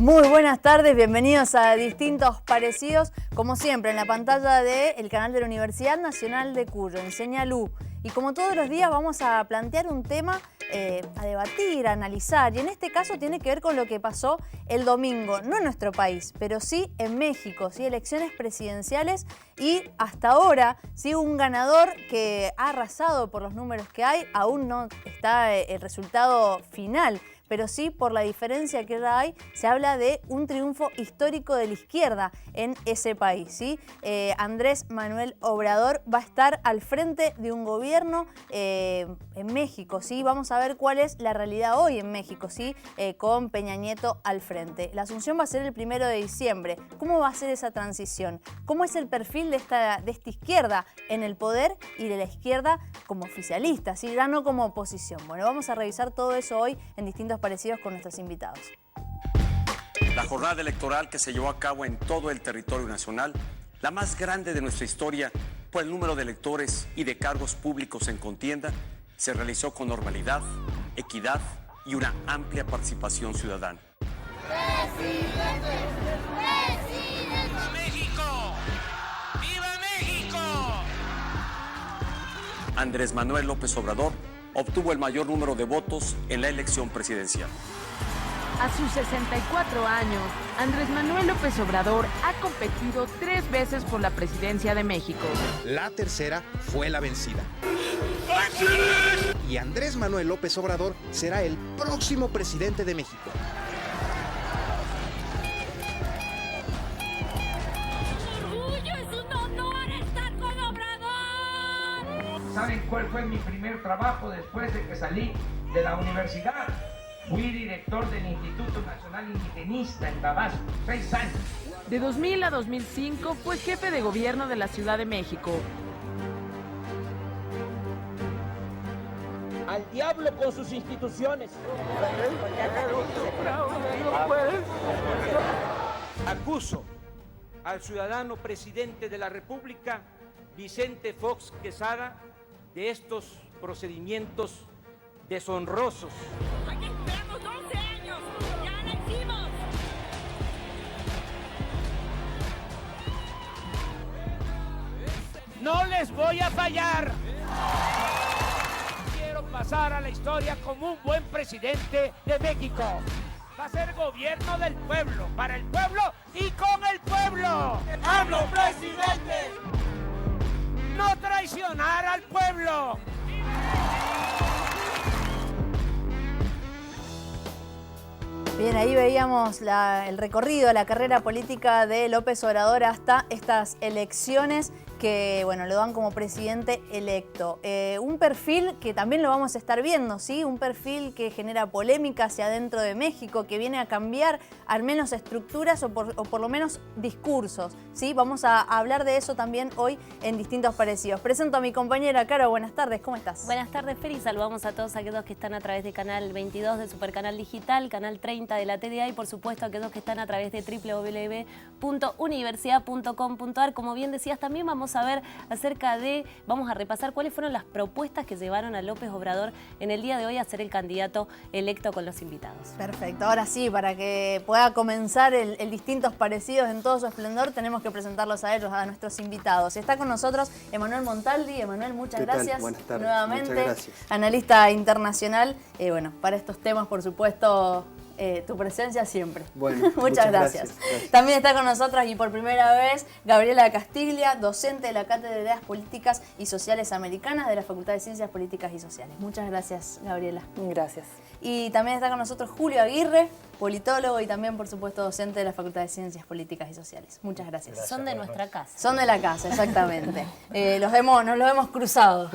Muy buenas tardes, bienvenidos a Distintos Parecidos, como siempre en la pantalla del canal de la Universidad Nacional de Cuyo, Enseña LU. Y como todos los días vamos a plantear un tema a debatir, a analizar, y en este caso tiene que ver con lo que pasó el domingo, no en nuestro país, pero sí en México, sí, elecciones presidenciales, y hasta ahora sí un ganador que ha arrasado por los números que hay, aún no está el resultado final, pero sí por la diferencia que ya hay, se habla de un triunfo histórico de la izquierda en ese país, ¿sí? Andrés Manuel Obrador va a estar al frente de un gobierno en México, ¿sí? Vamos a ver cuál es la realidad hoy en México, ¿sí? Con Peña Nieto al frente. La asunción va a ser el 1 de diciembre. ¿Cómo va a ser esa transición? ¿Cómo es el perfil de esta izquierda en el poder y de la izquierda como oficialista, ¿sí? Ya no como oposición? Bueno, vamos a revisar todo eso hoy en Distintos Parecidos con nuestros invitados. La jornada electoral que se llevó a cabo en todo el territorio nacional, la más grande de nuestra historia por el número de electores y de cargos públicos en contienda, se realizó con normalidad, equidad y una amplia participación ciudadana. ¡Presidente! ¡Presidente! ¡México! ¡Viva México! Andrés Manuel López Obrador obtuvo el mayor número de votos en la elección presidencial. A sus 64 años, Andrés Manuel López Obrador ha competido 3 veces por la presidencia de México. La tercera fue la vencida. Y Andrés Manuel López Obrador será el próximo presidente de México. ¡Orgullo! ¡Es un honor estar con Obrador! ¿Saben cuál fue mi primer trabajo después de que salí de la universidad? Fui director del Instituto Nacional Indigenista en Tabasco, 6 años. De 2000 a 2005 fue jefe de gobierno de la Ciudad de México. Al diablo con sus instituciones. Acuso al ciudadano presidente de la República, Vicente Fox Quesada, de estos procedimientos deshonrosos. ¡Aquí esperamos 12 años! ¡Ya lo hicimos! ¡No les voy a fallar! Quiero pasar a la historia como un buen presidente de México. Va a ser gobierno del pueblo, para el pueblo y con el pueblo. ¡Hablo, presidente! ¡No traicionar al pueblo! Bien, ahí veíamos el recorrido, la carrera política de López Obrador hasta estas elecciones que, bueno, lo dan como presidente electo. Un perfil que también lo vamos a estar viendo, ¿sí? Un perfil que genera polémica hacia adentro de México, que viene a cambiar al menos estructuras o por lo menos discursos, ¿sí? Vamos a hablar de eso también hoy en Distintos Parecidos. Presento a mi compañera Caro, buenas tardes, ¿cómo estás? Buenas tardes, Feri, saludamos a todos aquellos que están a través de Canal 22 de Supercanal Digital, Canal 30 de la TDA y por supuesto aquellos que están a través de www.universidad.com.ar. Como bien decías, también vamos a ver vamos a repasar cuáles fueron las propuestas que llevaron a López Obrador en el día de hoy a ser el candidato electo con los invitados. Perfecto, ahora sí, para que pueda comenzar el Distintos Parecidos en todo su esplendor, tenemos que presentarlos a ellos, a nuestros invitados. Está con nosotros Emanuel Montaldi. Emanuel, muchas gracias. Buenas tardes. Nuevamente, muchas gracias. Analista internacional. Bueno, para estos temas, por supuesto, tu presencia siempre. Bueno, muchas gracias. También está con nosotras y por primera vez Gabriela Castiglia, docente de la Cátedra de Ideas Políticas y Sociales Americanas de la Facultad de Ciencias Políticas y Sociales. Muchas gracias, Gabriela. Gracias. Y también está con nosotros Julio Aguirre, politólogo y también, por supuesto, docente de la Facultad de Ciencias Políticas y Sociales. Muchas gracias. Son de nuestra casa. Son de la casa, exactamente. Nos los hemos cruzado.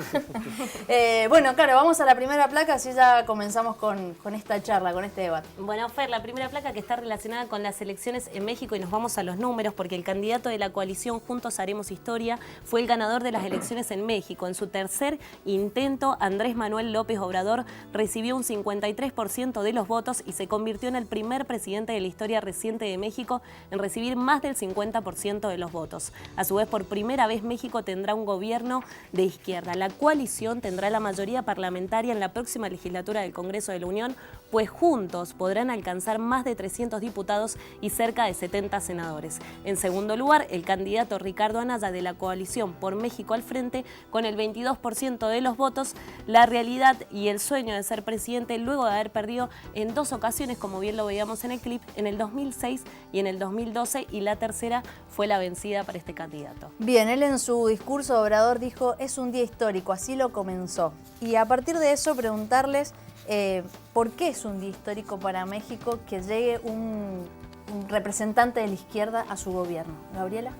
Bueno, claro, vamos a la primera placa, así ya comenzamos con esta charla, con este debate. Bueno, Fer, la primera placa que está relacionada con las elecciones en México, y nos vamos a los números, porque el candidato de la coalición Juntos Haremos Historia fue el ganador de las elecciones en México. En su tercer intento, Andrés Manuel López Obrador recibió un 53% de los votos y se convirtió en el primer presidente de la historia reciente de México en recibir más del 50% de los votos. A su vez, por primera vez México tendrá un gobierno de izquierda. La coalición tendrá la mayoría parlamentaria en la próxima legislatura del Congreso de la Unión, pues juntos podrán alcanzar más de 300 diputados y cerca de 70 senadores. En segundo lugar, el candidato Ricardo Anaya de la coalición Por México al Frente, con el 22% de los votos. La realidad y el sueño de ser presidente luego de haber perdido en 2 ocasiones, como bien lo veíamos en el clip, en el 2006 y en el 2012, y la tercera fue la vencida para este candidato. Bien, él en su discurso, Obrador, dijo: es un día histórico, así lo comenzó. Y a partir de eso preguntarles por qué es un día histórico para México que llegue un representante de la izquierda a su gobierno. Gabriela.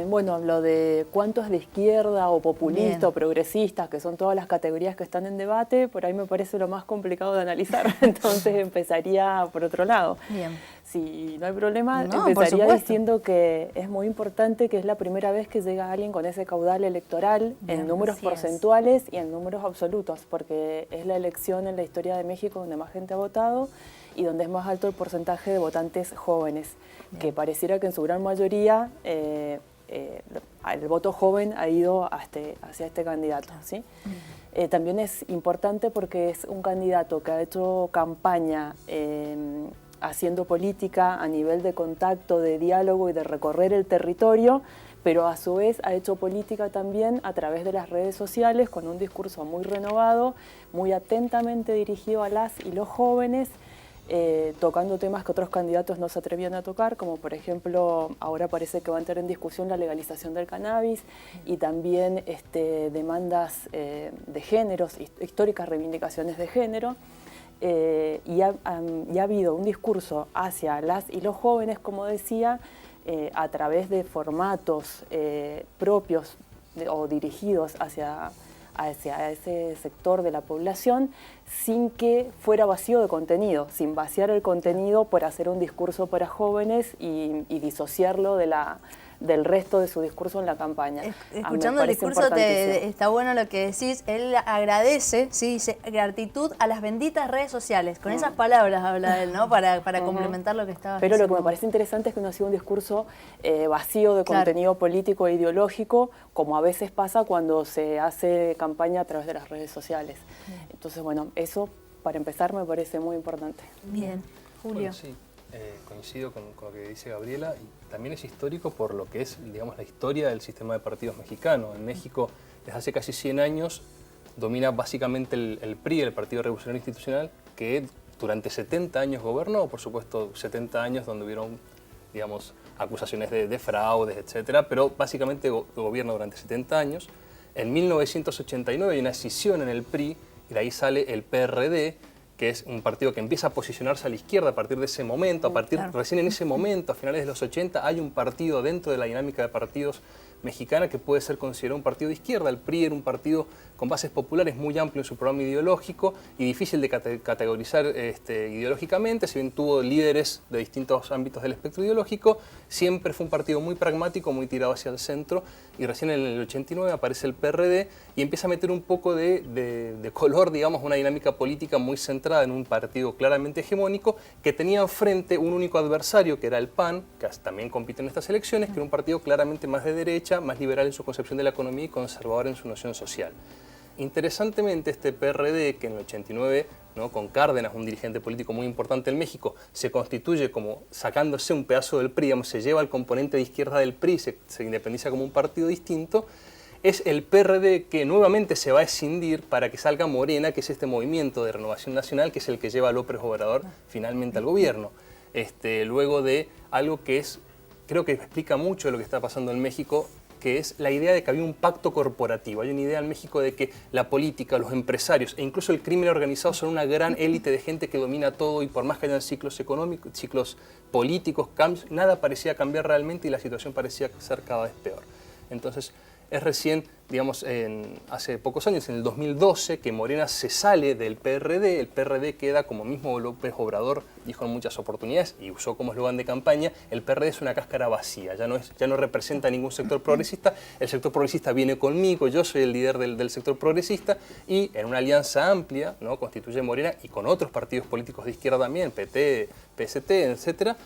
Bueno, lo de cuánto es de izquierda o populista Bien. o progresista, que son todas las categorías que están en debate, por ahí me parece lo más complicado de analizar. Entonces empezaría por otro lado. Bien. Si no hay problema, No, por empezaría supuesto. diciendo que es muy importante que es la primera vez que llega alguien con ese caudal electoral. Bien, en números porcentuales y en números absolutos, porque es la elección en la historia de México donde más gente ha votado y donde es más alto el porcentaje de votantes jóvenes, que pareciera que en su gran mayoría el voto joven ha ido hacia este candidato, ¿sí? También es importante porque es un candidato que ha hecho campaña haciendo política a nivel de contacto, de diálogo y de recorrer el territorio, pero a su vez ha hecho política también a través de las redes sociales con un discurso muy renovado, muy atentamente dirigido a las y los jóvenes, tocando temas que otros candidatos no se atrevían a tocar, como por ejemplo, ahora parece que va a entrar en discusión la legalización del cannabis y también demandas de géneros, históricas reivindicaciones de género. Y ha habido un discurso hacia las y los jóvenes, como decía, a través de formatos propios o dirigidos hacia ese sector de la población, sin que fuera vacío de contenido, sin vaciar el contenido por hacer un discurso para jóvenes y disociarlo del resto de su discurso en la campaña. Escuchando el discurso está bueno lo que decís. Él agradece, sí, dice gratitud a las benditas redes sociales. Con esas palabras habla él, ¿no? Para complementar lo que estaba Pero diciendo. lo que me parece interesante es que no ha sido un discurso vacío de contenido político e ideológico, como a veces pasa cuando se hace campaña a través de las redes sociales. Entonces, bueno, eso para empezar me parece muy importante. Bien, Julio. Bueno, sí. Coincido con lo que dice Gabriela, y también es histórico por lo que es, digamos, la historia del sistema de partidos mexicano. En México, desde hace casi 100 años, domina básicamente el PRI, el Partido Revolucionario Institucional, que durante 70 años gobernó, por supuesto 70 años donde hubieron, digamos, acusaciones de fraudes, etcétera, pero básicamente gobierna durante 70 años. En 1989 hay una escisión en el PRI y de ahí sale el PRD, que es un partido que empieza a posicionarse a la izquierda a partir de ese momento, recién en ese momento, a finales de los 80, hay un partido dentro de la dinámica de partidos mexicana que puede ser considerado un partido de izquierda. El PRI era un partido con bases populares muy amplio en su programa ideológico y difícil de categorizar ideológicamente, si bien tuvo líderes de distintos ámbitos del espectro ideológico, siempre fue un partido muy pragmático, muy tirado hacia el centro, y recién en el 89 aparece el PRD y empieza a meter un poco de color, digamos, una dinámica política muy centrada en un partido claramente hegemónico que tenía enfrente un único adversario, que era el PAN, que también compite en estas elecciones, que era un partido claramente más de derecha, más liberal en su concepción de la economía y conservador en su noción social. Interesantemente, este PRD, que en el 89, ¿no?, con Cárdenas, un dirigente político muy importante en México, se constituye como sacándose un pedazo del PRI, digamos, se lleva el componente de izquierda del PRI, se independiza como un partido distinto, es el PRD que nuevamente se va a escindir para que salga Morena, que es este movimiento de renovación nacional, que es el que lleva a López Obrador finalmente al gobierno. Luego de algo que creo que explica mucho de lo que está pasando en México, que es la idea de que había un pacto corporativo. Hay una idea en México de que la política, los empresarios e incluso el crimen organizado son una gran élite de gente que domina todo, y por más que hayan ciclos económicos, ciclos políticos, cambios, nada parecía cambiar realmente y la situación parecía ser cada vez peor. Entonces, Es recién, digamos, hace pocos años, en el 2012, que Morena se sale del PRD, el PRD queda, como mismo López Obrador dijo en muchas oportunidades y usó como eslogan de campaña, el PRD es una cáscara vacía, ya no representa ningún sector progresista, el sector progresista viene conmigo, yo soy el líder del sector progresista, y en una alianza amplia, ¿no?, constituye Morena y con otros partidos políticos de izquierda también, PT, PST, etcétera,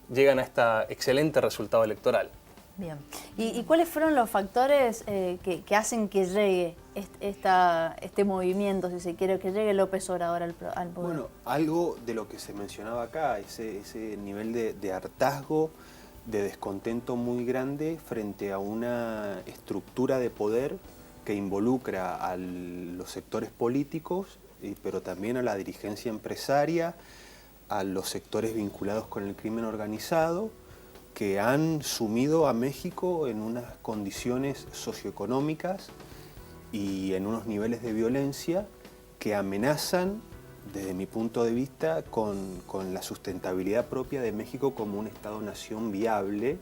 llegan a este excelente resultado electoral. Bien. ¿Y cuáles fueron los factores que hacen que llegue este movimiento, si se quiere, que llegue López Obrador al poder? Bueno, algo de lo que se mencionaba acá, ese nivel de hartazgo, de descontento muy grande frente a una estructura de poder que involucra a los sectores políticos, pero también a la dirigencia empresaria, a los sectores vinculados con el crimen organizado, que han sumido a México en unas condiciones socioeconómicas y en unos niveles de violencia que amenazan, desde mi punto de vista, con la sustentabilidad propia de México como un Estado-nación viable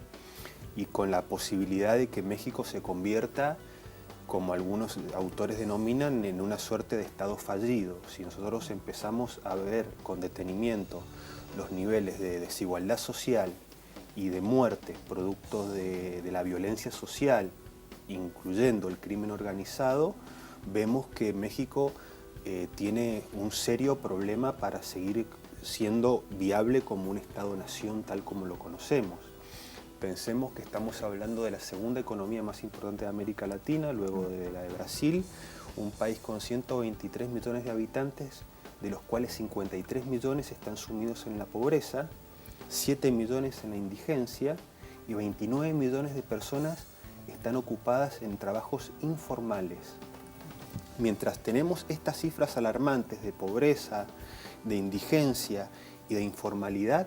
y con la posibilidad de que México se convierta, como algunos autores denominan, en una suerte de Estado fallido. Si nosotros empezamos a ver con detenimiento los niveles de desigualdad social y de muertes producto de la violencia social, incluyendo el crimen organizado, vemos que México tiene un serio problema para seguir siendo viable como un Estado-nación tal como lo conocemos. Pensemos que estamos hablando de la segunda economía más importante de América Latina, luego de la de Brasil, un país con 123 millones de habitantes, de los cuales 53 millones están sumidos en la pobreza, 7 millones en la indigencia y 29 millones de personas están ocupadas en trabajos informales. Mientras tenemos estas cifras alarmantes de pobreza, de indigencia y de informalidad,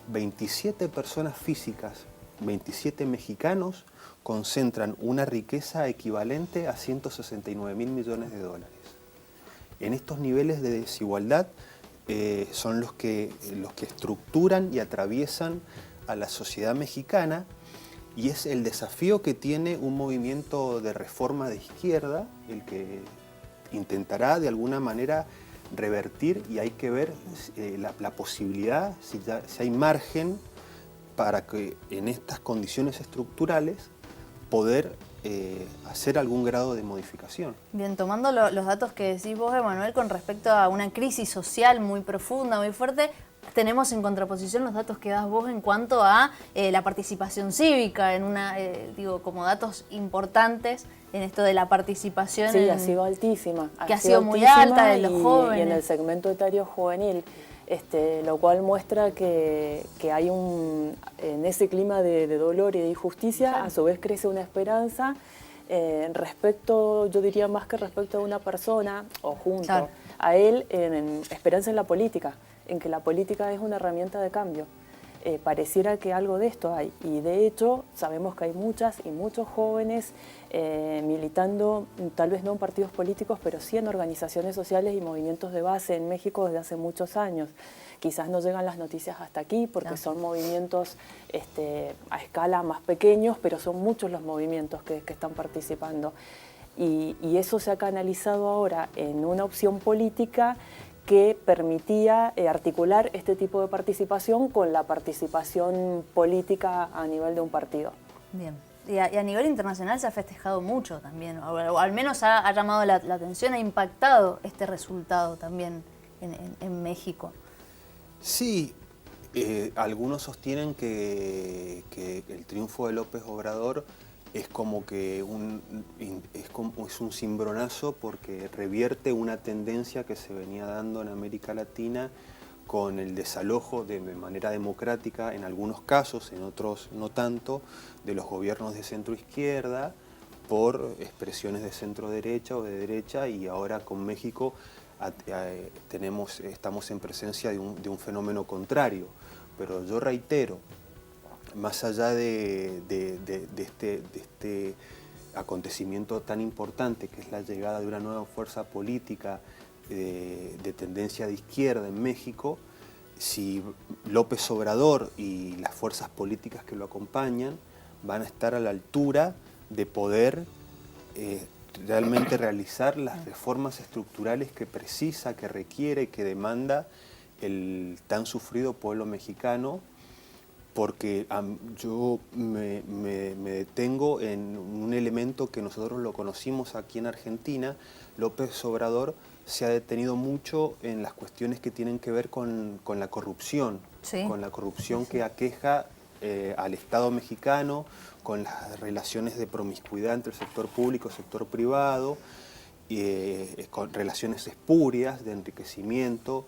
27 personas físicas, 27 mexicanos, concentran una riqueza equivalente a 169.000 millones de dólares. En estos niveles de desigualdad son los que estructuran y atraviesan a la sociedad mexicana, y es el desafío que tiene un movimiento de reforma de izquierda, el que intentará de alguna manera revertir, y hay que ver la posibilidad, si hay margen para que en estas condiciones estructurales poder hacer algún grado de modificación. Bien, tomando los datos que decís vos, Emanuel, con respecto a una crisis social muy profunda, muy fuerte, tenemos en contraposición los datos que das vos en cuanto a la participación cívica, como datos importantes en esto de la participación. Sí, ha sido altísima. Que ha sido muy alta en los jóvenes. Y en el segmento etario juvenil. Lo cual muestra que hay en ese clima de dolor y de injusticia, claro, a su vez crece una esperanza respecto, yo diría más que respecto a una persona o junto, claro, a él, en esperanza en la política, en que la política es una herramienta de cambio. Pareciera que algo de esto hay, y de hecho sabemos que hay muchas y muchos jóvenes militando, tal vez no en partidos políticos, pero sí en organizaciones sociales y movimientos de base en México desde hace muchos años. Quizás no llegan las noticias hasta aquí porque son movimientos a escala más pequeños, pero son muchos los movimientos que están participando. Y eso se ha canalizado ahora en una opción política que permitía articular este tipo de participación con la participación política a nivel de un partido. Bien. Y a nivel internacional se ha festejado mucho también, o al menos ha llamado la atención, ha impactado este resultado también en México. Sí, algunos sostienen que el triunfo de López Obrador es como que es un cimbronazo porque revierte una tendencia que se venía dando en América Latina con el desalojo de manera democrática, en algunos casos, en otros no tanto, de los gobiernos de centro-izquierda por expresiones de centro-derecha o de derecha, y ahora con México estamos en presencia de un fenómeno contrario. Pero yo reitero, más allá de este acontecimiento tan importante que es la llegada de una nueva fuerza política de tendencia de izquierda en México, si López Obrador y las fuerzas políticas que lo acompañan van a estar a la altura de poder realmente realizar las reformas estructurales que precisa, que requiere, que demanda el tan sufrido pueblo mexicano, porque yo me detengo en un elemento que nosotros lo conocimos aquí en Argentina. López Obrador se ha detenido mucho en las cuestiones que tienen que ver con la corrupción, sí, con la corrupción que aqueja al Estado mexicano, con las relaciones de promiscuidad entre el sector público y el sector privado, con relaciones espurias de enriquecimiento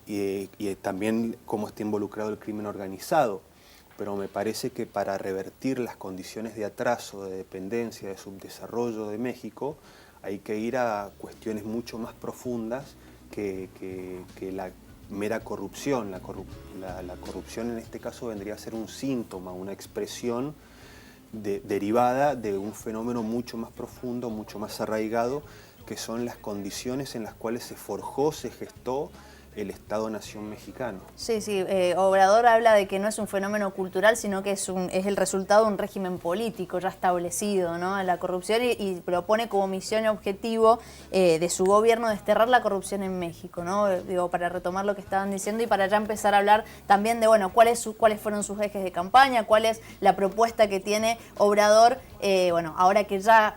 y también cómo está involucrado el crimen organizado. Pero me parece que para revertir las condiciones de atraso, de dependencia, de subdesarrollo de México, hay que ir a cuestiones mucho más profundas que la mera corrupción. La corrupción en este caso vendría a ser un síntoma, una expresión derivada de un fenómeno mucho más profundo, mucho más arraigado, que son las condiciones en las cuales se forjó, se gestó el Estado-Nación mexicano. Sí, sí, Obrador habla de que no es un fenómeno cultural, sino que es el resultado de un régimen político ya establecido, ¿no? La corrupción, y propone como misión y objetivo de su gobierno desterrar la corrupción en México, ¿no? Digo, para retomar lo que estaban diciendo y para ya empezar a hablar también de, bueno, cuáles fueron sus ejes de campaña, cuál es la propuesta que tiene Obrador, bueno, ahora que ya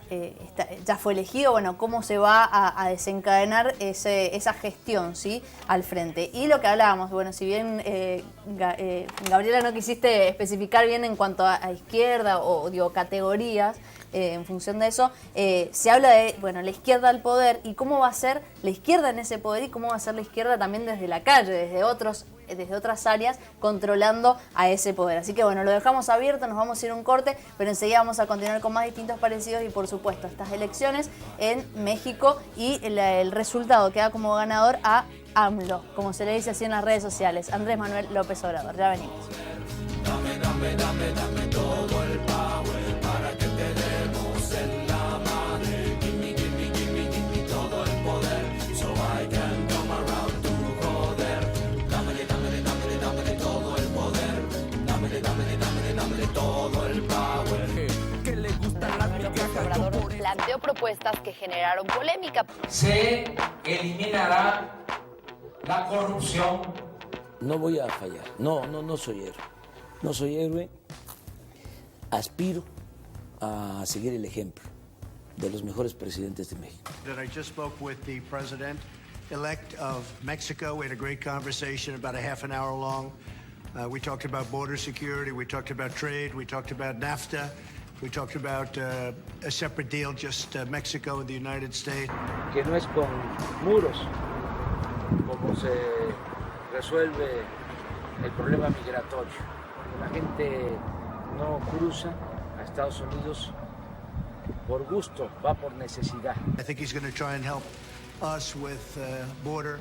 fue elegido, bueno, cómo se va a desencadenar esa gestión, ¿sí?, al frente. Y lo que hablábamos, bueno, si bien Gabriela no quisiste especificar bien en cuanto a izquierda o digo categorías, en función de eso, se habla de, bueno, la izquierda al poder y cómo va a ser la izquierda en ese poder y cómo va a ser la izquierda también desde la calle, desde otras áreas, controlando a ese poder. Así que bueno, lo dejamos abierto, nos vamos a ir a un corte, pero enseguida vamos a continuar con más distintos parecidos y por supuesto estas elecciones en México y el resultado que da como ganador a AMLO, como se le dice así en las redes sociales, Andrés Manuel López Obrador. Ya venimos. Dame todo el power para que te demos en la madre. Gimme todo el poder, so I can come around to joder. Dame todo el poder. Dame todo el power. Que le gusta la migaja. Obrador planteó propuestas que generaron polémica. Se eliminará la corrupción. No voy a fallar. No soy héroe. No soy héroe. Aspiro a seguir el ejemplo de los mejores presidentes de México. I just spoke with the president-elect of Mexico. We had a great conversation, about a half an hour long. We talked about border security. We talked about trade. We talked about NAFTA. We talked about a separate deal, just Mexico and the United States. Que no es con muros como se resuelve el problema migratorio. La gente no cruza a Estados Unidos por gusto, va por necesidad. I think he's going to try and help us with border.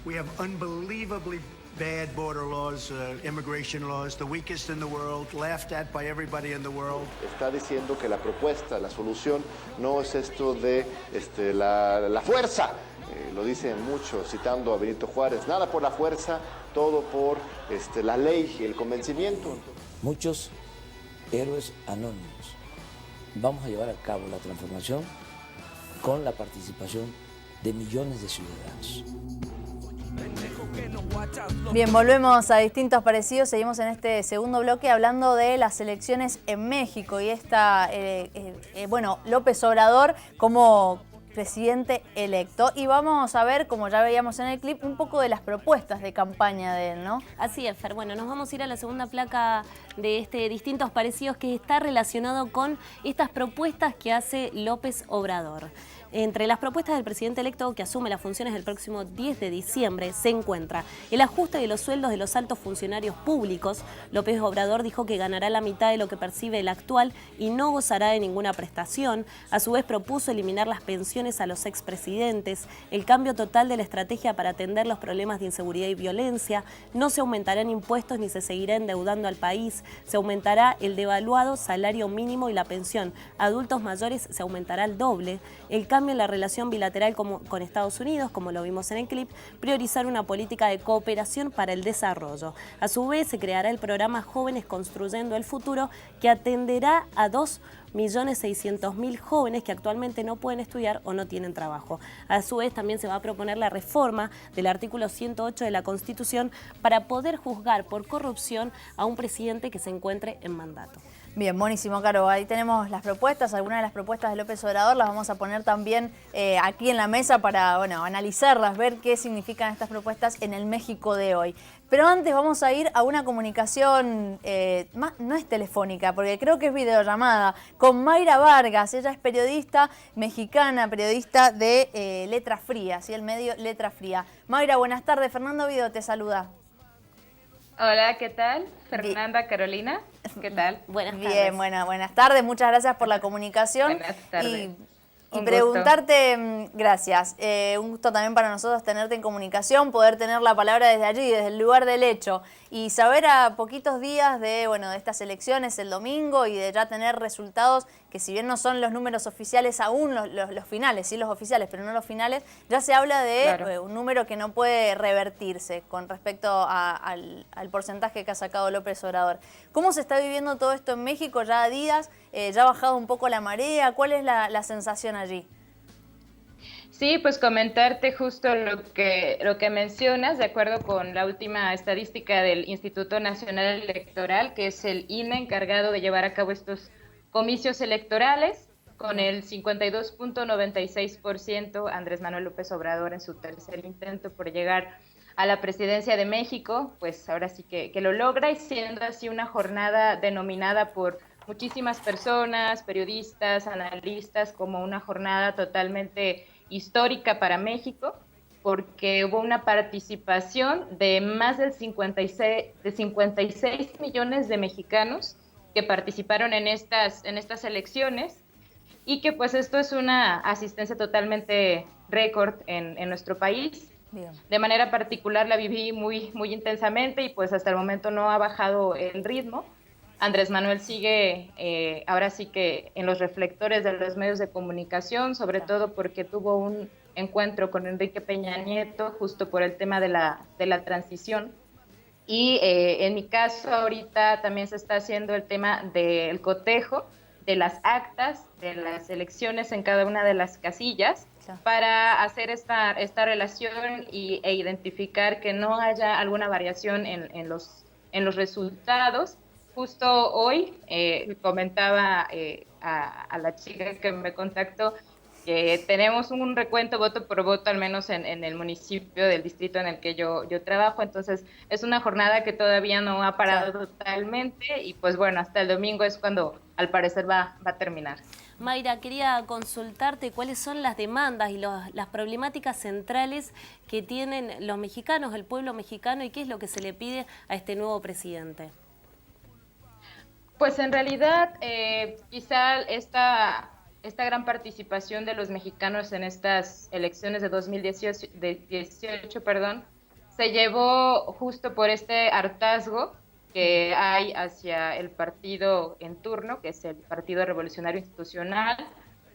We have unbelievably bad border laws, immigration laws, the weakest in the world, laughed at by everybody in the world. Está diciendo que la propuesta, la solución, no es esto de la fuerza. Lo dicen mucho, citando a Benito Juárez, nada por la fuerza, todo por la ley y el convencimiento. Muchos héroes anónimos. Vamos a llevar a cabo la transformación con la participación de millones de ciudadanos. Bien, volvemos a distintos parecidos. Seguimos en este segundo bloque hablando de las elecciones en México y bueno, López Obrador como presidente electo. Y vamos a ver, como ya veíamos en el clip, un poco de las propuestas de campaña de él, ¿no? Así es, Fer. Bueno, nos vamos a ir a la segunda placa de distintos parecidos que está relacionado con estas propuestas que hace López Obrador. Entre las propuestas del presidente electo que asume las funciones el próximo 10 de diciembre se encuentra el ajuste de los sueldos de los altos funcionarios públicos. López Obrador dijo que ganará la mitad de lo que percibe el actual y no gozará de ninguna prestación. A su vez propuso eliminar las pensiones a los expresidentes, el cambio total de la estrategia para atender los problemas de inseguridad y violencia. No se aumentarán impuestos ni se seguirá endeudando al país. Se aumentará el devaluado salario mínimo y la pensión. A adultos mayores se aumentará el doble. El cambio cambio en la relación bilateral con Estados Unidos, como lo vimos en el clip, priorizar una política de cooperación para el desarrollo. A su vez, se creará el programa Jóvenes Construyendo el Futuro, que atenderá a 2.600.000 jóvenes que actualmente no pueden estudiar o no tienen trabajo. A su vez, también se va a proponer la reforma del artículo 108 de la Constitución para poder juzgar por corrupción a un presidente que se encuentre en mandato. Bien, buenísimo, Caro. Ahí tenemos las propuestas, algunas de las propuestas de López Obrador las vamos a poner también aquí en la mesa para, bueno, analizarlas, ver qué significan estas propuestas en el México de hoy. Pero antes vamos a ir a una comunicación, no es telefónica, porque creo que es videollamada, con Mayra Vargas. Ella es periodista mexicana, periodista de Letra Fría, ¿sí? El medio Letra Fría. Mayra, buenas tardes. Fernando Vido te saluda. Hola, ¿qué tal? Fernanda, Carolina, ¿qué tal? Buenas tardes. Bien, buenas tardes. Muchas gracias por la comunicación. Buenas tardes. Y preguntarte, gracias, un gusto también para nosotros tenerte en comunicación, poder tener la palabra desde allí, desde el lugar del hecho, y saber a poquitos días de estas elecciones el domingo y de ya tener resultados que, si bien no son los números oficiales aún, los finales, sí los oficiales, pero no los finales, ya se habla de un número que no puede revertirse con respecto al porcentaje que ha sacado López Obrador. ¿Cómo se está viviendo todo esto en México ya a días? ¿Ya ha bajado un poco la marea? ¿Cuál es la sensación allí? Sí, pues comentarte justo lo que mencionas, de acuerdo con la última estadística del Instituto Nacional Electoral, que es el INE encargado de llevar a cabo estos comicios electorales, con el 52.96% Andrés Manuel López Obrador en su tercer intento por llegar a la presidencia de México, pues ahora sí que lo logra, y siendo así una jornada denominada por muchísimas personas, periodistas, analistas, como una jornada totalmente histórica para México, porque hubo una participación de más de 56 millones de mexicanos que participaron en estas elecciones, y que pues esto es una asistencia totalmente récord en nuestro país. Bien. De manera particular la viví muy intensamente, y pues hasta el momento no ha bajado el ritmo. Andrés Manuel sigue ahora sí que en los reflectores de los medios de comunicación, sobre todo porque tuvo un encuentro con Enrique Peña Nieto justo por el tema de la transición. Y en mi caso ahorita también se está haciendo el tema del cotejo de las actas de las elecciones en cada una de las casillas, para hacer esta relación e identificar que no haya alguna variación en los resultados. Justo hoy comentaba a la chica que me contactó que tenemos un recuento voto por voto, al menos en el municipio del distrito en el que yo trabajo. Entonces es una jornada que todavía no ha parado totalmente, y pues bueno, hasta el domingo es cuando al parecer va a terminar. Mayra, quería consultarte cuáles son las demandas y las problemáticas centrales que tienen los mexicanos, el pueblo mexicano, y qué es lo que se le pide a este nuevo presidente. Pues en realidad quizá esta gran participación de los mexicanos en estas elecciones de 2018, se llevó justo por este hartazgo que hay hacia el partido en turno, que es el Partido Revolucionario Institucional,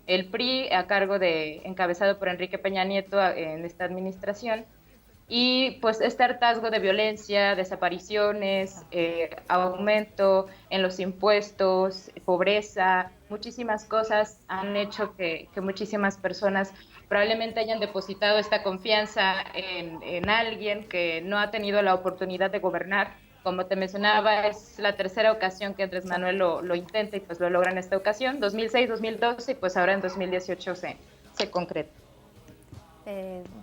el PRI, encabezado por Enrique Peña Nieto en esta administración. Y pues este hartazgo de violencia, desapariciones, aumento en los impuestos, pobreza, muchísimas cosas han hecho que muchísimas personas probablemente hayan depositado esta confianza en alguien que no ha tenido la oportunidad de gobernar. Como te mencionaba, es la tercera ocasión que Andrés Manuel lo intenta, y pues lo logra en esta ocasión, 2006, 2012, y pues ahora en 2018 se concreta.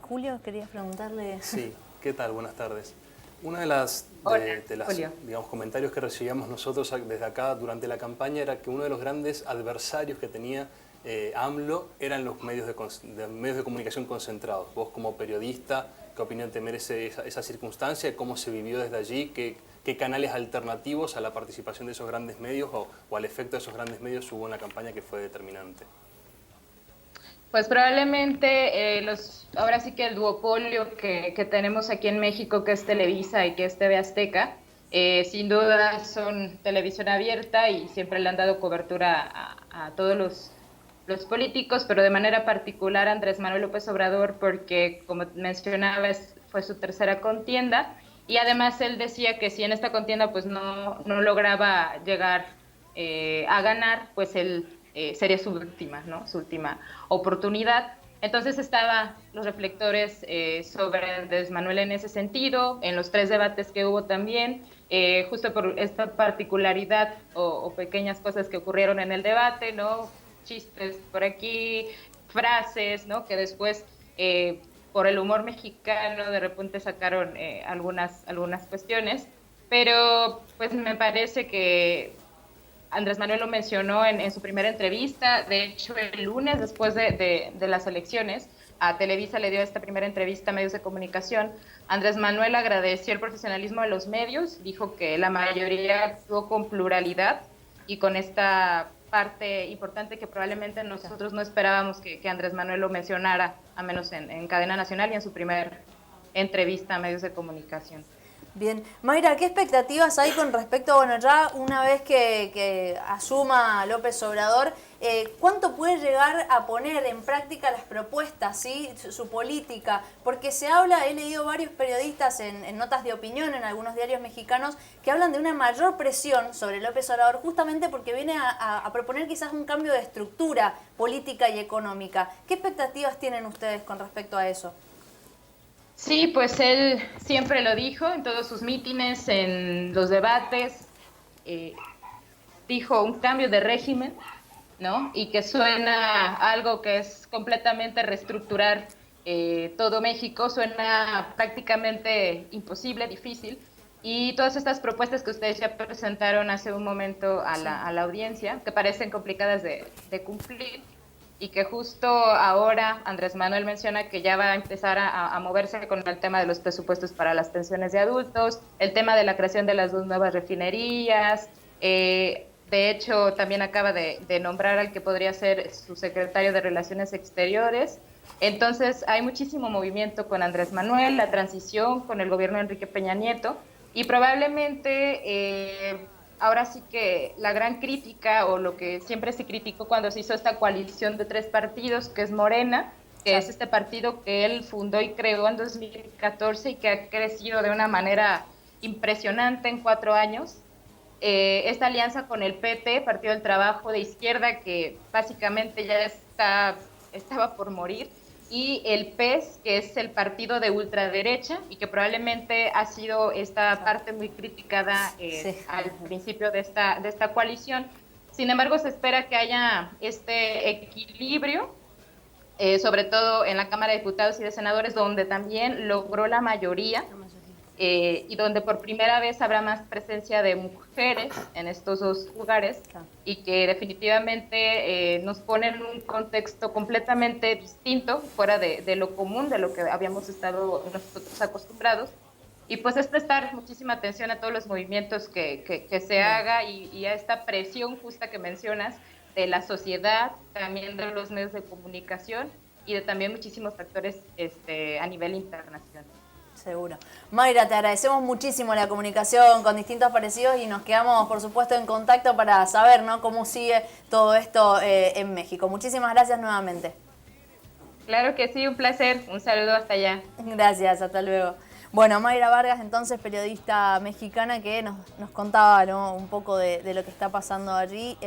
Julio, querías preguntarle. Sí, ¿qué tal? Buenas tardes. Una de las digamos, comentarios que recibíamos nosotros desde acá durante la campaña era que uno de los grandes adversarios que tenía AMLO eran los medios de comunicación concentrados. Vos, como periodista, ¿qué opinión te merece esa circunstancia? ¿Cómo se vivió desde allí? ¿Qué canales alternativos a la participación de esos grandes medios o al efecto de esos grandes medios hubo en la campaña que fue determinante? Pues probablemente ahora sí que el duopolio que tenemos aquí en México, que es Televisa y que es TV Azteca, sin duda son televisión abierta y siempre le han dado cobertura a todos los políticos, pero de manera particular Andrés Manuel López Obrador, porque como mencionaba, fue su tercera contienda, y además él decía que si en esta contienda pues no lograba llegar a ganar, pues él sería su última oportunidad. Entonces estaban los reflectores sobre Andrés Manuel en ese sentido, en los 3 debates que hubo también, justo por esta particularidad o pequeñas cosas que ocurrieron en el debate, ¿no? Chistes por aquí, frases, ¿no? Que después, por el humor mexicano, de repente sacaron algunas cuestiones, pero pues me parece que Andrés Manuel lo mencionó en su primera entrevista. De hecho, el lunes, después de las elecciones, a Televisa le dio esta primera entrevista a medios de comunicación. Andrés Manuel agradeció el profesionalismo de los medios, dijo que la mayoría actuó con pluralidad y con esta parte importante que probablemente nosotros no esperábamos que Andrés Manuel lo mencionara, a menos en cadena nacional y en su primera entrevista a medios de comunicación. Bien. Mayra, ¿qué expectativas hay con respecto, bueno, ya una vez que asuma López Obrador, cuánto puede llegar a poner en práctica las propuestas, ¿sí? Su política? Porque se habla, he leído varios periodistas en notas de opinión en algunos diarios mexicanos que hablan de una mayor presión sobre López Obrador justamente porque viene a proponer quizás un cambio de estructura política y económica. ¿Qué expectativas tienen ustedes con respecto a eso? Sí, pues él siempre lo dijo en todos sus mítines, en los debates, dijo un cambio de régimen, ¿no? Y que suena algo que es completamente reestructurar todo México, suena prácticamente imposible, difícil. Y todas estas propuestas que ustedes ya presentaron hace un momento a la audiencia, que parecen complicadas de cumplir, y que justo ahora Andrés Manuel menciona que ya va a empezar a moverse con el tema de los presupuestos para las pensiones de adultos, el tema de la creación de las 2 nuevas refinerías, de hecho también acaba de nombrar al que podría ser su secretario de Relaciones Exteriores. Entonces hay muchísimo movimiento con Andrés Manuel, la transición con el gobierno de Enrique Peña Nieto, y probablemente ahora sí que la gran crítica, o lo que siempre se criticó cuando se hizo esta coalición de 3 partidos, que es Morena, que es este partido que él fundó y creó en 2014 y que ha crecido de una manera impresionante en 4 años. Esta alianza con el PT, Partido del Trabajo de Izquierda, que básicamente ya estaba por morir, y el PES, que es el partido de ultraderecha y que probablemente ha sido esta parte muy criticada al principio de esta coalición. Sin embargo, se espera que haya este equilibrio, sobre todo en la Cámara de Diputados y de Senadores, donde también logró la mayoría, y donde por primera vez habrá más presencia de mujeres en estos 2 lugares, y que definitivamente nos pone en un contexto completamente distinto, fuera de lo común, de lo que habíamos estado nosotros acostumbrados. Y pues es prestar muchísima atención a todos los movimientos que se haga y a esta presión justa que mencionas de la sociedad, también de los medios de comunicación y de también muchísimos factores a nivel internacional. Seguro. Mayra, te agradecemos muchísimo la comunicación con Distintos Parecidos y nos quedamos, por supuesto, en contacto para saber, ¿no?, cómo sigue todo esto en México. Muchísimas gracias nuevamente. Claro que sí, un placer. Un saludo hasta allá. Gracias, hasta luego. Bueno, Mayra Vargas, entonces periodista mexicana que nos contaba, ¿no?, un poco de lo que está pasando allí.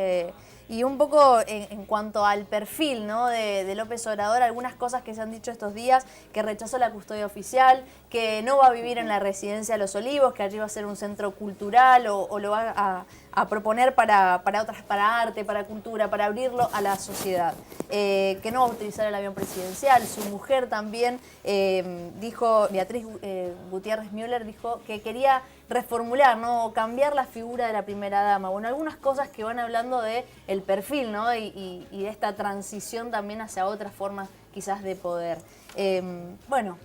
Y un poco en cuanto al perfil, ¿no?, de López Obrador, algunas cosas que se han dicho estos días, que rechazó la custodia oficial, que no va a vivir en la residencia Los Olivos, que allí va a ser un centro cultural o lo va a proponer para arte, para cultura, para abrirlo a la sociedad, que no va a utilizar el avión presidencial. Su mujer también dijo, Beatriz Gutiérrez Müller, dijo que quería reformular, ¿no?, o cambiar la figura de la primera dama. Bueno, algunas cosas que van hablando de el perfil, ¿no?, y de esta transición también hacia otras formas quizás de poder. Bueno,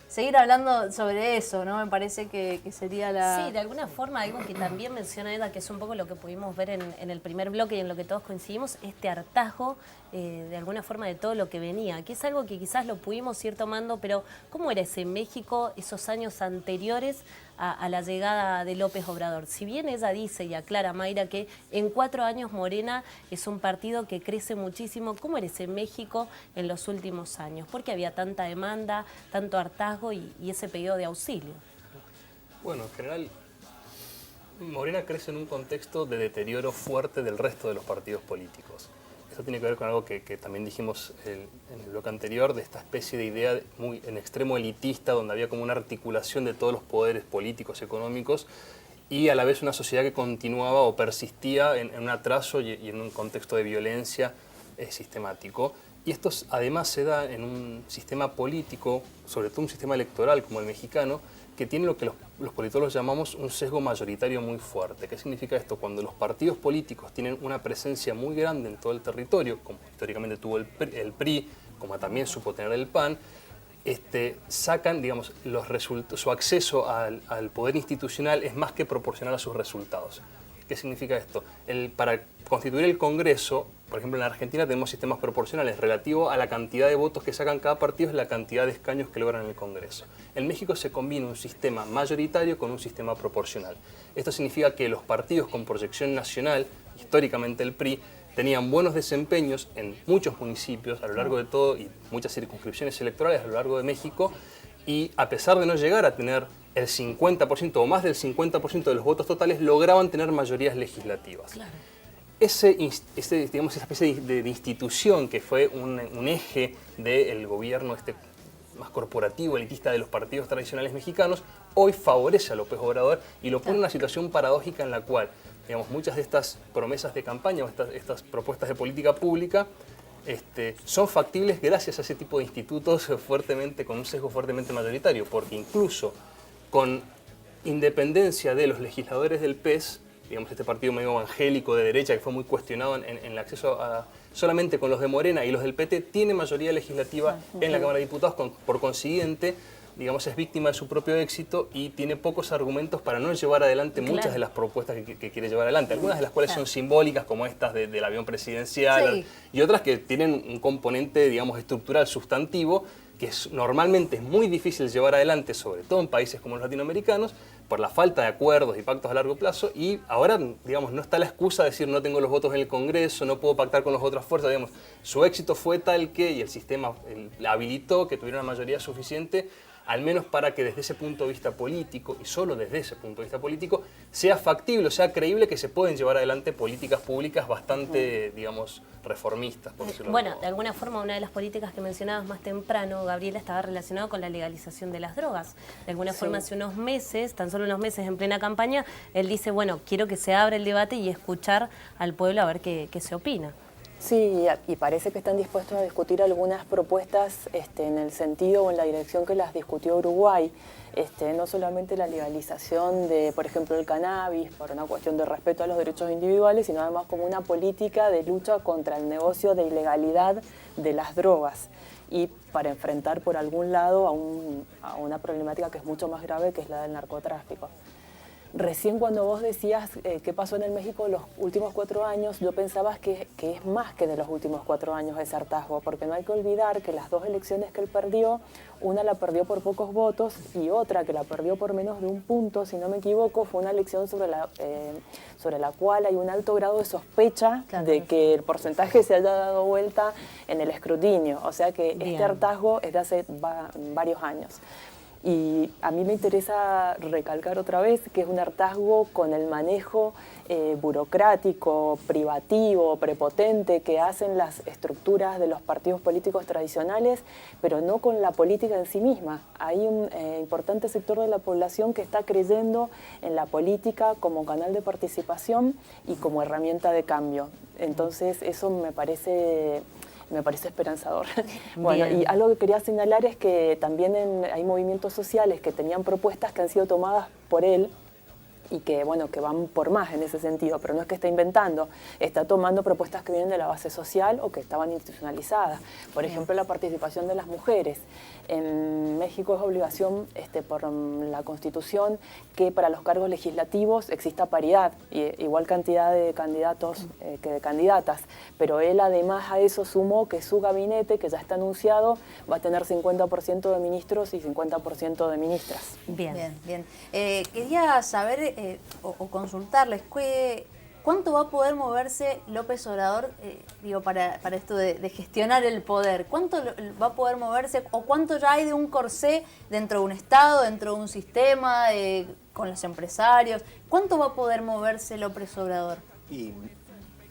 seguir hablando sobre eso, ¿no? Me parece que sería la... Sí, de alguna forma algo que también menciona Eda, que es un poco lo que pudimos ver en el primer bloque y en lo que todos coincidimos, este hartazgo de alguna forma de todo lo que venía, que es algo que quizás lo pudimos ir tomando, pero ¿cómo era ese México esos años anteriores a la llegada de López Obrador? Si bien ella dice y aclara, Mayra, que en 4 años Morena es un partido que crece muchísimo, ¿cómo era ese México en los últimos años? ¿Por qué había tanta demanda, tanto hartazgo y ese pedido de auxilio? Bueno, en general, Morena crece en un contexto de deterioro fuerte del resto de los partidos políticos. Esto tiene que ver con algo que también dijimos en el bloque anterior, de esta especie de idea muy en extremo elitista, donde había como una articulación de todos los poderes políticos, económicos, y a la vez una sociedad que continuaba o persistía en un atraso y en un contexto de violencia sistemático. Y esto además se da en un sistema político, sobre todo un sistema electoral como el mexicano, que tiene lo que los politólogos llamamos un sesgo mayoritario muy fuerte. ¿Qué significa esto? Cuando los partidos políticos tienen una presencia muy grande en todo el territorio, como históricamente tuvo el PRI, como también supo tener el PAN, sacan, digamos, su acceso al poder institucional es más que proporcional a sus resultados. ¿Qué significa esto? Para constituir el Congreso, por ejemplo en la Argentina tenemos sistemas proporcionales, relativo a la cantidad de votos que sacan cada partido es la cantidad de escaños que logran en el Congreso. En México se combina un sistema mayoritario con un sistema proporcional. Esto significa que los partidos con proyección nacional, históricamente el PRI, tenían buenos desempeños en muchos municipios a lo largo de todo y muchas circunscripciones electorales a lo largo de México, y a pesar de no llegar a tener el 50% o más del 50% de los votos totales, lograban tener mayorías legislativas. Claro. Digamos, esa especie de institución que fue un eje del gobierno más corporativo, elitista de los partidos tradicionales mexicanos, hoy favorece a López Obrador y lo pone en una situación paradójica en la cual, digamos, muchas de estas promesas de campaña o estas propuestas de política pública son factibles gracias a ese tipo de institutos con un sesgo fuertemente mayoritario, porque incluso con independencia de los legisladores del PES, digamos, este partido medio evangélico de derecha que fue muy cuestionado en el acceso solamente con los de Morena y los del PT, tiene mayoría legislativa en la Cámara de Diputados, por consiguiente, digamos, es víctima de su propio éxito y tiene pocos argumentos para no llevar adelante muchas de las propuestas que quiere llevar adelante, algunas de las cuales son simbólicas, como estas del avión presidencial, y otras que tienen un componente, digamos, estructural sustantivo, que normalmente es muy difícil llevar adelante, sobre todo en países como los latinoamericanos, por la falta de acuerdos y pactos a largo plazo, y ahora, digamos, no está la excusa de decir no tengo los votos en el Congreso, no puedo pactar con las otras fuerzas, digamos, su éxito fue tal que, y el sistema habilitó que tuviera una mayoría suficiente, al menos para que desde ese punto de vista político, y solo desde ese punto de vista político, sea factible, sea creíble que se pueden llevar adelante políticas públicas bastante, digamos, reformistas, por decirlo Bueno, de alguna forma una de las políticas que mencionabas más temprano, Gabriela, estaba relacionada con la legalización de las drogas. De alguna forma hace unos meses, tan solo unos meses en plena campaña, él dice, bueno, quiero que se abra el debate y escuchar al pueblo a ver qué se opina. Sí, y parece que están dispuestos a discutir algunas propuestas en el sentido o en la dirección que las discutió Uruguay. No solamente la legalización de, por ejemplo, el cannabis, por una cuestión de respeto a los derechos individuales, sino además como una política de lucha contra el negocio de ilegalidad de las drogas y para enfrentar por algún lado a una problemática que es mucho más grave, que es la del narcotráfico. Recién cuando vos decías qué pasó en el México los últimos 4 años, yo pensaba que es más que de los últimos 4 años ese hartazgo, porque no hay que olvidar que las 2 elecciones que él perdió, una la perdió por pocos votos y otra que la perdió por menos de 1 punto, si no me equivoco, fue una elección sobre la cual hay un alto grado de sospecha de que el porcentaje se haya dado vuelta en el escrutinio, o sea que este hartazgo es de hace varios años. Y a mí me interesa recalcar otra vez que es un hartazgo con el manejo burocrático, privativo, prepotente que hacen las estructuras de los partidos políticos tradicionales, pero no con la política en sí misma. Hay un importante sector de la población que está creyendo en la política como canal de participación y como herramienta de cambio. Entonces eso me parece esperanzador. Bueno, y algo que quería señalar es que también hay movimientos sociales que tenían propuestas que han sido tomadas por él y que, bueno, que van por más en ese sentido, pero no es que está inventando, está tomando propuestas que vienen de la base social o que estaban institucionalizadas. Por ejemplo, la participación de las mujeres. En México es obligación por la Constitución que para los cargos legislativos exista paridad, igual cantidad de candidatos que de candidatas, pero él además a eso sumó que su gabinete, que ya está anunciado, va a tener 50% de ministros y 50% de ministras. Bien. Quería saber o consultarles ¿cuánto va a poder moverse López Obrador para esto de gestionar el poder? ¿Cuánto va a poder moverse o cuánto ya hay de un corsé dentro de un Estado, dentro de un sistema, con los empresarios? ¿Cuánto va a poder moverse López Obrador? Y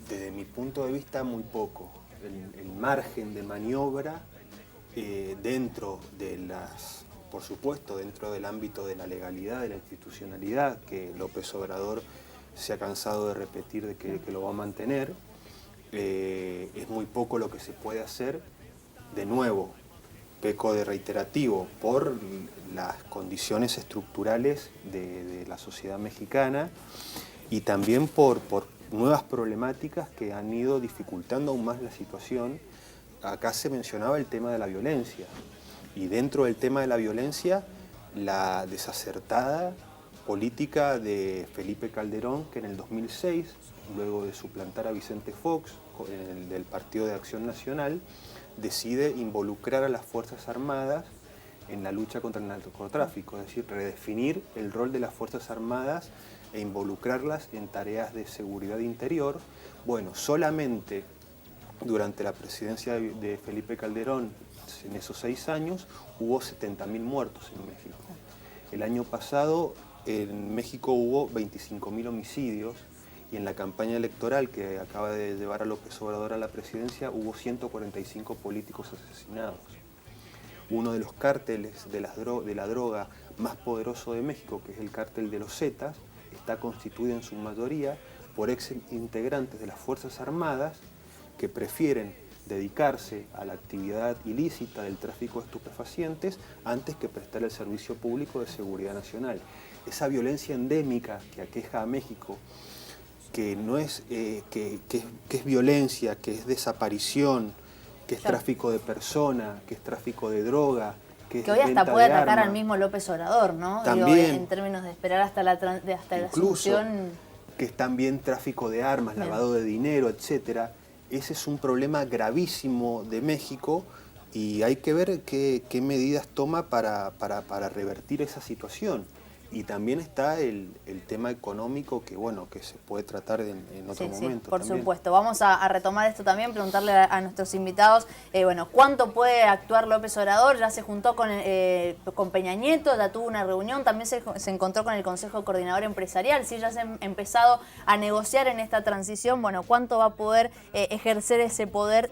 desde mi punto de vista muy poco. El margen de maniobra dentro de por supuesto, dentro del ámbito de la legalidad, de la institucionalidad, que López Obrador se ha cansado de repetir de que lo va a mantener, es muy poco lo que se puede hacer. De nuevo, peco de reiterativo, por las condiciones estructurales de la sociedad mexicana y también por nuevas problemáticas que han ido dificultando aún más la situación. Acá se mencionaba el tema de la violencia, y dentro del tema de la violencia, la desacertada política de Felipe Calderón, que en el 2006, luego de suplantar a Vicente Fox, del Partido de Acción Nacional, decide involucrar a las Fuerzas Armadas en la lucha contra el narcotráfico, es decir, redefinir el rol de las Fuerzas Armadas e involucrarlas en tareas de seguridad interior. Bueno, solamente durante la presidencia de Felipe Calderón, en esos 6 años, hubo 70.000 muertos en México. El año pasado en México hubo 25.000 homicidios y en la campaña electoral que acaba de llevar a López Obrador a la presidencia hubo 145 políticos asesinados. Uno de los cárteles de la droga más poderoso de México, que es el cártel de los Zetas, está constituido en su mayoría por ex integrantes de las Fuerzas Armadas que prefieren dedicarse a la actividad ilícita del tráfico de estupefacientes antes que prestar el servicio público de seguridad nacional. Esa violencia endémica que aqueja a México, que no es que es violencia, que es desaparición, que es tráfico de personas, que es tráfico de droga, que hoy hasta puede atacar al mismo López Obrador, ¿no? También, en términos de esperar hasta la solución. Que es también tráfico de armas, lavado de dinero, etcétera. Ese es un problema gravísimo de México y hay que ver qué medidas toma para revertir esa situación. Y también está el tema económico que, bueno, que se puede tratar en otro momento. Sí, por supuesto. Vamos a retomar esto también, preguntarle a nuestros invitados, ¿cuánto puede actuar López Obrador? Ya se juntó con Peña Nieto, ya tuvo una reunión, también se encontró con el Consejo Coordinador Empresarial, sí, ya se ha empezado a negociar en esta transición. Bueno, ¿cuánto va a poder ejercer ese poder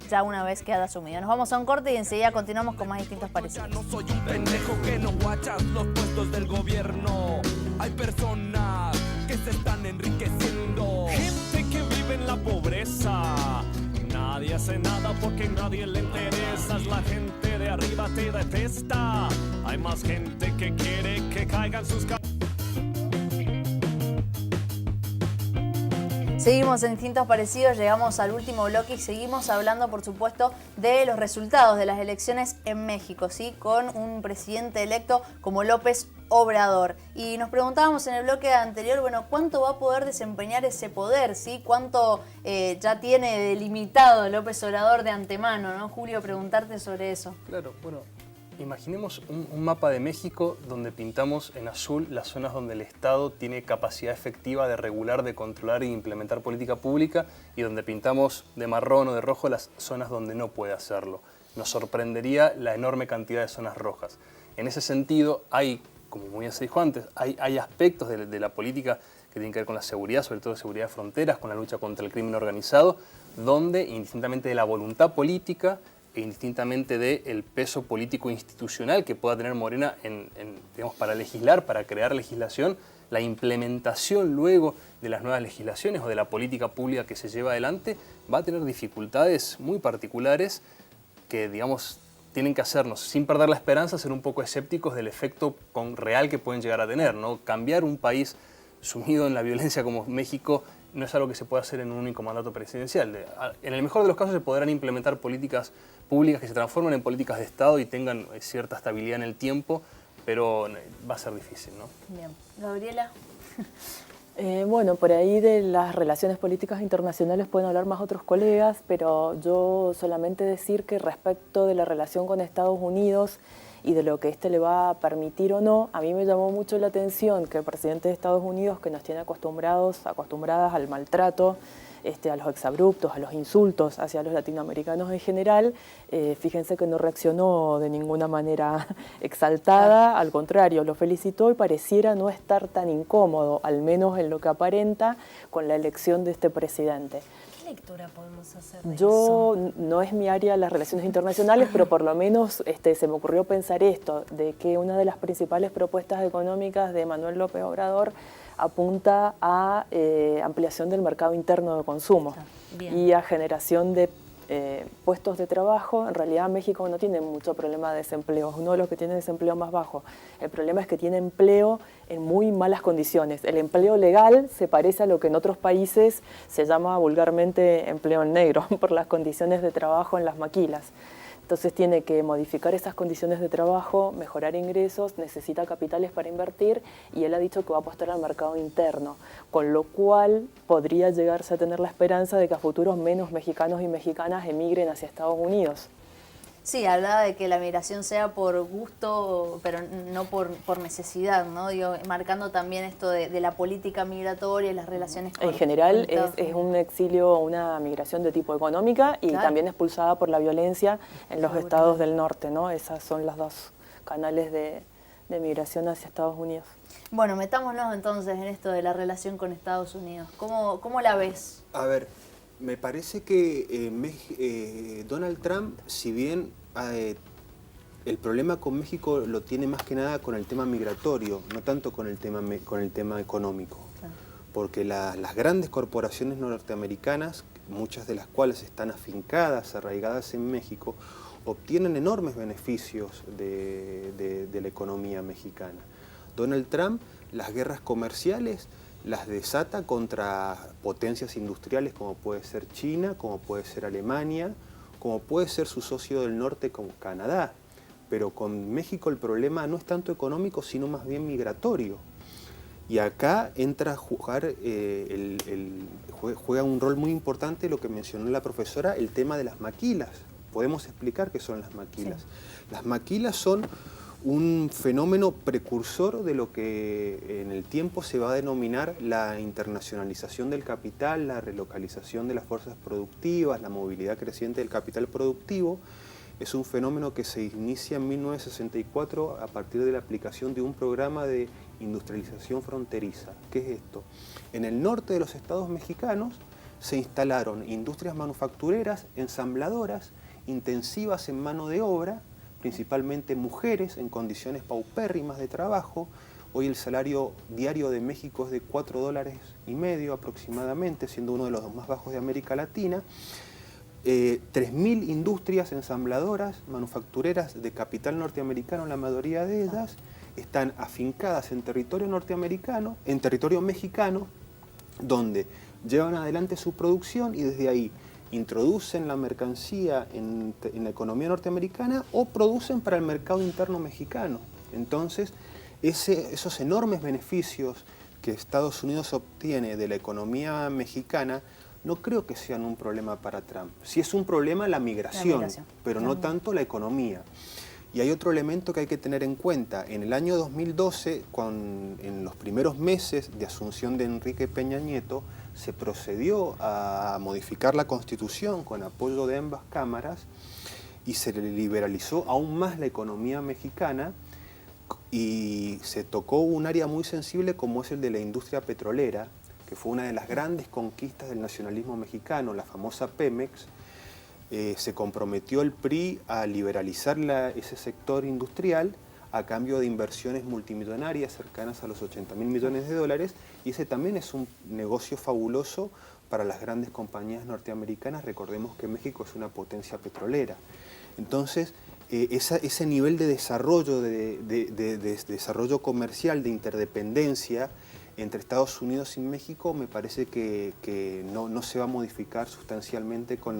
ya una vez que haya asumido? Nos vamos a un corte y enseguida continuamos con más distintos parecidos. No soy un pendejo que no guachas los puestos del gobierno. Hay personas que se están enriqueciendo, gente que vive en la pobreza. Nadie hace nada porque a nadie le interesas. La gente de arriba te detesta. Hay más gente que quiere que caigan sus Seguimos en Distintos Parecidos, llegamos al último bloque y seguimos hablando, por supuesto, de los resultados de las elecciones en México, ¿sí? Con un presidente electo como López Obrador. Y nos preguntábamos en el bloque anterior, bueno, ¿cuánto va a poder desempeñar ese poder, ¿sí? ¿Cuánto ya tiene delimitado López Obrador de antemano, ¿no? Julio, preguntarte sobre eso. Claro, bueno, imaginemos un mapa de México donde pintamos en azul las zonas donde el Estado tiene capacidad efectiva de regular, de controlar e implementar política pública, y donde pintamos de marrón o de rojo las zonas donde no puede hacerlo. Nos sorprendería la enorme cantidad de zonas rojas. En ese sentido, hay, como muy bien se dijo antes, hay aspectos de la política que tienen que ver con la seguridad, sobre todo seguridad de fronteras, con la lucha contra el crimen organizado, donde, indistintamente de la voluntad política, e indistintamente del peso político institucional que pueda tener Morena digamos, para legislar, para crear legislación, la implementación luego de las nuevas legislaciones o de la política pública que se lleva adelante va a tener dificultades muy particulares que, digamos, tienen que hacernos, sin perder la esperanza, ser un poco escépticos del efecto real que pueden llegar a tener, ¿no? Cambiar un país sumido en la violencia como México, no es algo que se pueda hacer en un único mandato presidencial. En el mejor de los casos se podrán implementar políticas públicas que se transformen en políticas de Estado y tengan cierta estabilidad en el tiempo, pero va a ser difícil, ¿no? Bien. Gabriela. Bueno, por ahí de las relaciones políticas internacionales pueden hablar más otros colegas, pero yo solamente decir que respecto de la relación con Estados Unidos y de lo que éste le va a permitir o no, a mí me llamó mucho la atención que el presidente de Estados Unidos, que nos tiene acostumbradas al maltrato, a los exabruptos, a los insultos hacia los latinoamericanos en general, fíjense que no reaccionó de ninguna manera exaltada, al contrario, lo felicitó y pareciera no estar tan incómodo, al menos en lo que aparenta, con la elección de este presidente. ¿Qué lectura podemos hacer de Yo eso? no es mi área las relaciones internacionales, pero por lo menos se me ocurrió pensar esto, de que una de las principales propuestas económicas de Manuel López Obrador apunta a ampliación del mercado interno de consumo y a generación de puestos de trabajo. En realidad México no tiene mucho problema de desempleo, es uno de los que tiene desempleo más bajo. El problema es que tiene empleo en muy malas condiciones. El empleo legal se parece a lo que en otros países se llama vulgarmente empleo en negro, por las condiciones de trabajo en las maquilas. Entonces tiene que modificar esas condiciones de trabajo, mejorar ingresos, necesita capitales para invertir y él ha dicho que va a apostar al mercado interno, con lo cual podría llegarse a tener la esperanza de que a futuros menos mexicanos y mexicanas emigren hacia Estados Unidos. Sí, hablaba de que la migración sea por gusto, pero no por necesidad, ¿no? Digo, marcando también esto de la política migratoria y las relaciones con... En general es un exilio, una migración de tipo económica y también expulsada por la violencia en los estados del norte, ¿no? Esas son las dos canales de migración hacia Estados Unidos. Bueno, metámonos entonces en esto de la relación con Estados Unidos. ¿Cómo la ves? A ver, me parece que Donald Trump, si bien el problema con México lo tiene más que nada con el tema migratorio, no tanto con el tema económico. Claro. Porque las grandes corporaciones norteamericanas, muchas de las cuales están afincadas, arraigadas en México, obtienen enormes beneficios de la economía mexicana. Donald Trump, las guerras comerciales las desata contra potencias industriales como puede ser China, como puede ser Alemania, como puede ser su socio del norte como Canadá. Pero con México el problema no es tanto económico, sino más bien migratorio. Y acá entra a jugar, juega un rol muy importante lo que mencionó la profesora, el tema de las maquilas. Podemos explicar qué son las maquilas. Sí. Las maquilas son un fenómeno precursor de lo que en el tiempo se va a denominar la internacionalización del capital, la relocalización de las fuerzas productivas, la movilidad creciente del capital productivo. Es un fenómeno que se inicia en 1964 a partir de la aplicación de un programa de industrialización fronteriza. ¿Qué es esto? En el norte de los estados mexicanos se instalaron industrias manufactureras, ensambladoras, intensivas en mano de obra, principalmente mujeres en condiciones paupérrimas de trabajo. Hoy el salario diario de México es de $4.50 aproximadamente, siendo uno de los más bajos de América Latina. 3.000 industrias ensambladoras, manufactureras de capital norteamericano, la mayoría de ellas están afincadas en territorio norteamericano, en territorio mexicano, donde llevan adelante su producción y desde ahí introducen la mercancía en la economía norteamericana o producen para el mercado interno mexicano. Entonces, esos enormes beneficios que Estados Unidos obtiene de la economía mexicana no creo que sean un problema para Trump. Sí es un problema la migración, pero no tanto la economía. Y hay otro elemento que hay que tener en cuenta. En el año 2012, en los primeros meses de asunción de Enrique Peña Nieto, se procedió a modificar la Constitución con apoyo de ambas cámaras y se liberalizó aún más la economía mexicana y se tocó un área muy sensible como es el de la industria petrolera, que fue una de las grandes conquistas del nacionalismo mexicano, la famosa Pemex. Se comprometió el PRI a liberalizar ese sector industrial a cambio de inversiones multimillonarias cercanas a los $80.000 millones, y ese también es un negocio fabuloso para las grandes compañías norteamericanas. Recordemos que México es una potencia petrolera. Entonces, ese nivel de desarrollo, de desarrollo comercial, de interdependencia entre Estados Unidos y México me parece que no se va a modificar sustancialmente con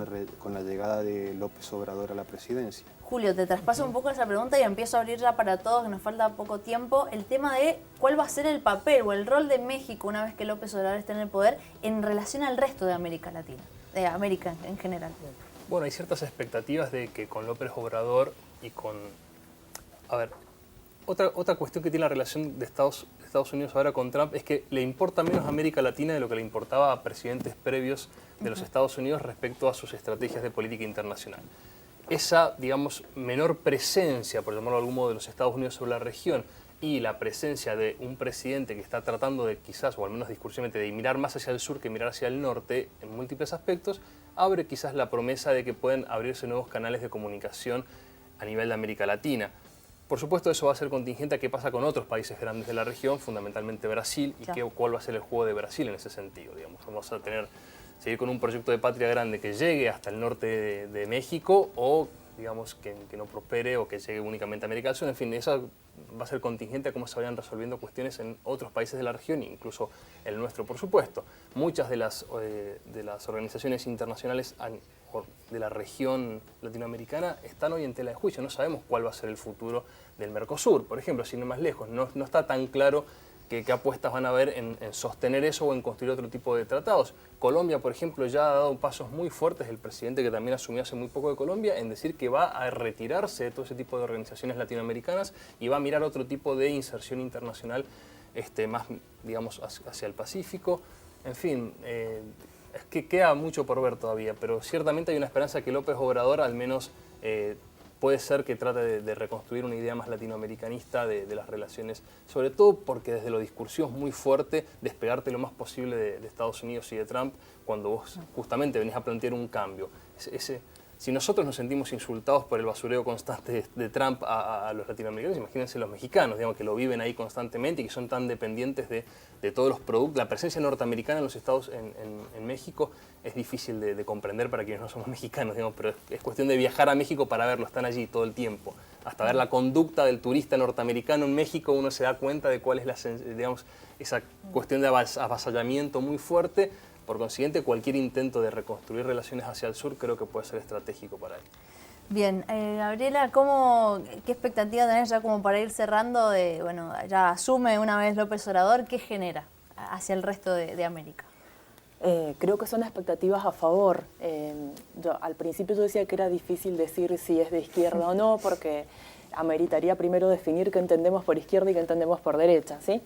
la llegada de López Obrador a la presidencia. Julio, te traspaso un poco esa pregunta y empiezo a abrir ya para todos, que nos falta poco tiempo, el tema de cuál va a ser el papel o el rol de México una vez que López Obrador esté en el poder en relación al resto de América Latina, de América en general. Bueno, hay ciertas expectativas de que con López Obrador y con... A ver, otra cuestión que tiene la relación de Estados Unidos ahora con Trump es que le importa menos a América Latina de lo que le importaba a presidentes previos de los Estados Unidos respecto a sus estrategias de política internacional. Esa, digamos, menor presencia, por llamarlo de algún modo, de los Estados Unidos sobre la región y la presencia de un presidente que está tratando de quizás, o al menos discursivamente, de mirar más hacia el sur que mirar hacia el norte en múltiples aspectos, abre quizás la promesa de que pueden abrirse nuevos canales de comunicación a nivel de América Latina. Por supuesto, eso va a ser contingente a qué pasa con otros países grandes de la región, fundamentalmente Brasil, y cuál va a ser el juego de Brasil en ese sentido. Digamos, vamos a seguir con un proyecto de patria grande que llegue hasta el norte de México o, digamos, que no prospere o que llegue únicamente a América del Sur. En fin, eso va a ser contingente a cómo se vayan resolviendo cuestiones en otros países de la región, incluso el nuestro, por supuesto. Muchas de las organizaciones internacionales de la región latinoamericana están hoy en tela de juicio. No sabemos cuál va a ser el futuro del Mercosur, por ejemplo, sin ir más lejos. No está tan claro qué apuestas van a haber en sostener eso o en construir otro tipo de tratados. Colombia, por ejemplo, ya ha dado pasos muy fuertes, el presidente que también asumió hace muy poco de Colombia, en decir que va a retirarse de todo ese tipo de organizaciones latinoamericanas y va a mirar otro tipo de inserción internacional más, digamos, hacia el Pacífico. En fin, es que queda mucho por ver todavía, pero ciertamente hay una esperanza que López Obrador al menos puede ser que trate de reconstruir una idea más latinoamericanista de las relaciones, sobre todo porque desde lo discursivo es muy fuerte despegarte lo más posible de Estados Unidos y de Trump cuando vos justamente venís a plantear un cambio. Si nosotros nos sentimos insultados por el basureo constante de Trump a los latinoamericanos, imagínense los mexicanos, digamos, que lo viven ahí constantemente y que son tan dependientes de todos los productos. La presencia norteamericana en los Estados, en México, es difícil de comprender para quienes no somos mexicanos, digamos, pero es cuestión de viajar a México para verlo, están allí todo el tiempo. Hasta ver la conducta del turista norteamericano en México uno se da cuenta de cuál es esa cuestión de avasallamiento muy fuerte. Por consiguiente, cualquier intento de reconstruir relaciones hacia el sur creo que puede ser estratégico para él. Bien, Gabriela, ¿qué expectativa tenés ya como para ir cerrando? Bueno, ya asume una vez López Obrador, ¿qué genera hacia el resto de América? Creo que son expectativas a favor. Al principio yo decía que era difícil decir si es de izquierda o no, porque ameritaría primero definir qué entendemos por izquierda y qué entendemos por derecha, ¿sí?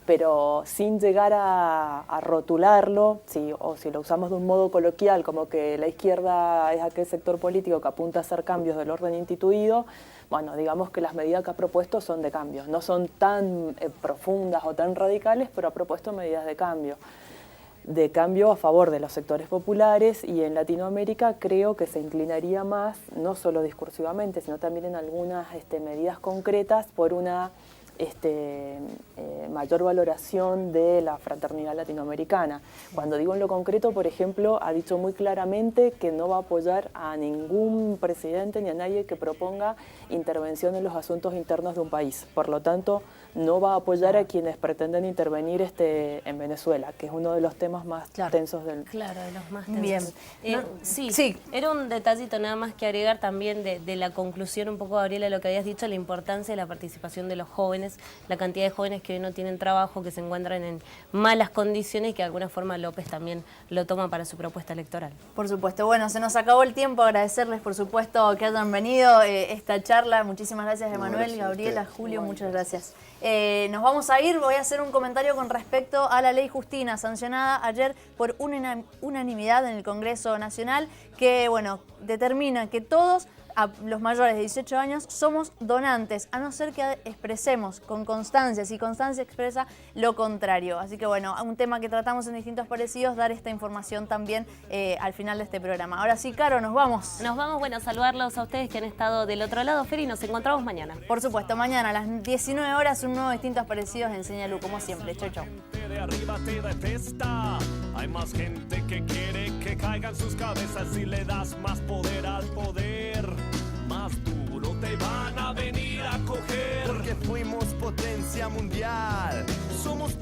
Pero sin llegar a rotularlo, o si lo usamos de un modo coloquial, como que la izquierda es aquel sector político que apunta a hacer cambios del orden instituido, bueno, digamos que las medidas que ha propuesto son de cambios. No son tan profundas o tan radicales, pero ha propuesto medidas de cambio a favor de los sectores populares, y en Latinoamérica creo que se inclinaría más, no solo discursivamente, sino también en algunas medidas concretas, por una mayor valoración de la fraternidad latinoamericana. Cuando digo en lo concreto, por ejemplo, ha dicho muy claramente que no va a apoyar a ningún presidente ni a nadie que proponga intervención en los asuntos internos de un país. Por lo tanto, no va a apoyar a quienes pretenden intervenir en Venezuela, que es uno de los temas más tensos del... Claro, de los más tensos. Bien. Sí, era un detallito nada más que agregar también de la conclusión un poco, Gabriela, de lo que habías dicho, la importancia de la participación de los jóvenes, la cantidad de jóvenes que hoy no tienen trabajo, que se encuentran en malas condiciones y que de alguna forma López también lo toma para su propuesta electoral. Por supuesto. Bueno, se nos acabó el tiempo. Agradecerles, por supuesto, que hayan venido esta charla. Muchísimas gracias, Emanuel, Gabriela, Julio, muchas gracias. Nos vamos a ir. Voy a hacer un comentario con respecto a la ley Justina, sancionada ayer por unanimidad en el Congreso Nacional, que, bueno, determina que todos a los mayores de 18 años somos donantes, a no ser que expresemos con constancia, si constancia expresa lo contrario. Así que bueno, un tema que tratamos en Distintos Parecidos, dar esta información también al final de este programa. Ahora sí, Caro, nos vamos. Nos vamos, bueno, saludarlos a ustedes que han estado del otro lado, Fer, y nos encontramos mañana. Por supuesto, mañana a las 19 horas un nuevo Distintos Parecidos en Señal U, como siempre. Chau, chau. De arriba te detesta. Hay más gente que quiere que caigan sus cabezas si le das más poder al poder. Más duro te van a venir a coger. Porque fuimos potencia mundial. Somos